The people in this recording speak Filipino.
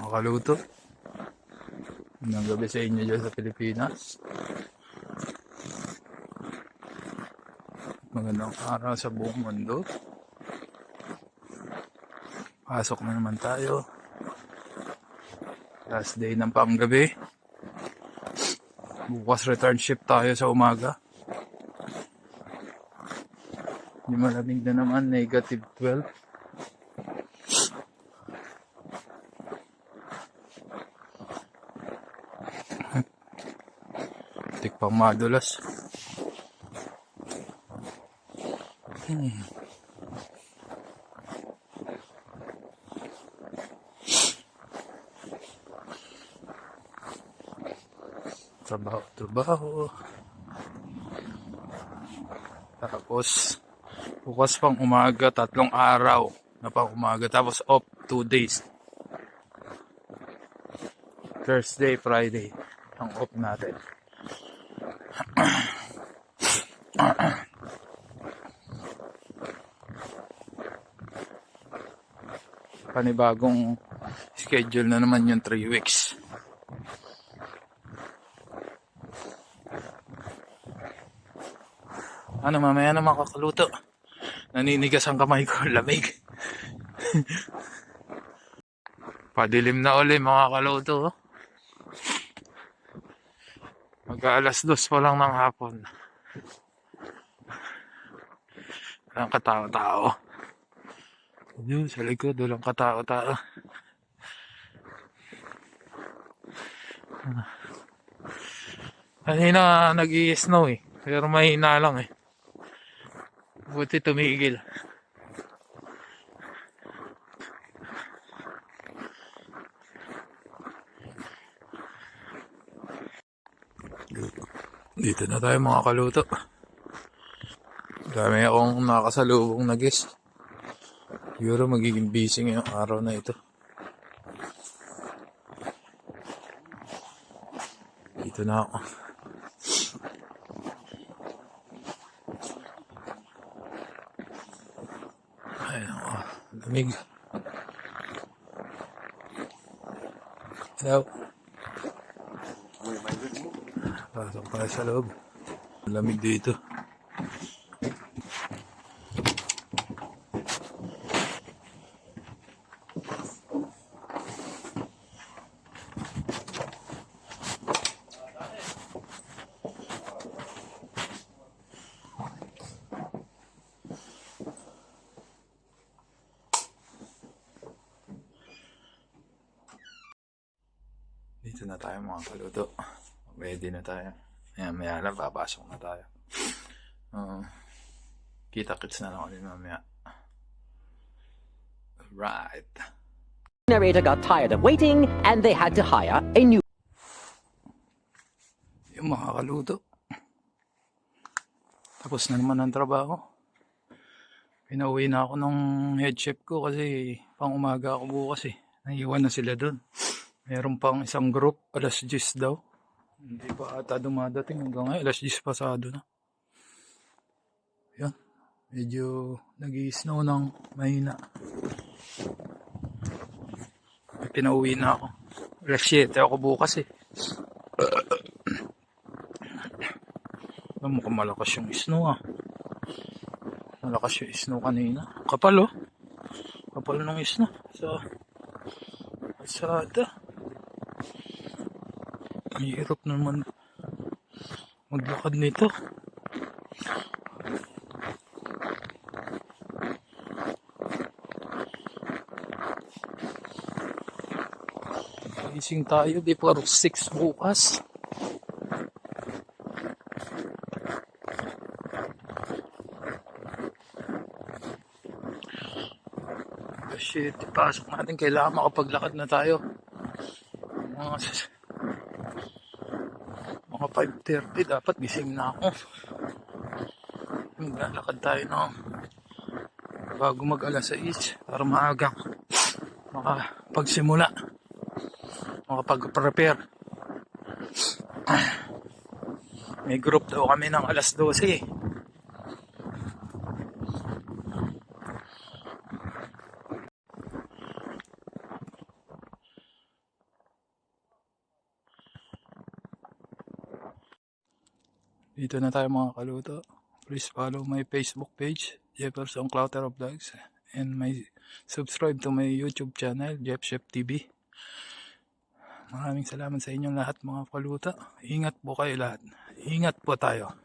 Makaluto. Magandang gabi sa inyo dyan sa Pilipinas. Magandang araw sa buong mundo. Pasok na naman tayo. Last day ng panggabi. Bukas return shift tayo sa umaga. Hindi malamig na naman, negative 12. Tik pang madulas. Trabaho. Tapos bukas pang umaga, 3 araw na pang umaga. Tapos off 2 days. Thursday, Friday ang off natin. Panibagong schedule na naman yung 3 weeks. Ano, mamaya na makakaluto. Naninigas ang kamay ko, lamig. Padilim na uli mga kaluto. Mag-aalas 2 pa lang ng hapon. Walang katao-tao. Yun, sa likod, walang katao-tao. Kanina nag-i-snow eh. Pero mahina lang eh. Buti tumigil. Dito na tayo mga kaluto. Dami akong nakasalubong na guest. Siguro magiging busy ngayong araw na ito. Dito na ako. Ayun ako. Lamig. Hello. Pasok tayo sa loob. Lamig dito. Dito na tayo mga kaluto. Ready na tayo. Ayan, maya lang, papasok na tayo. Kita-kits na lang ulit mamaya. Right. Narrator got tired of waiting and they had to hire a new. Yung mga kaluto. Tapos na naman ang trabaho. Pinauwi na ako ng head chef ko kasi pang umaga ako bukas eh. Naiwan na sila doon. Meron pang isang group, alas 10 daw. Hindi pa ata dumadating hanggang ngayon, alas 10 pasado na. Yan, medyo nag-i-snow ng mahina. Pinauwi na ako. Alas 7 ako bukas eh. Mukhang malakas yung snow ah. Malakas yung snow kanina. Kapal oh. Kapal ng snow. Sa hirap naman maglakad nito. Gising tayo before 6 bukas. Shit, pasok natin. Kailangan makapaglakad na tayo. Mga 5:30 dapat gising na ako. Maglalakad tayo bago mag-alas 6 para maaga makapagsimula, makapag-prepare. May group daw kami ng alas 12 eh. Dito na tayo mga kaluto. Please follow my Facebook page, Jefferson Clouter of Vlogs, and subscribe to my YouTube channel, Jeff Chef TV. Maraming salamat sa inyong lahat mga kaluto. Ingat po kayo lahat. Ingat po tayo.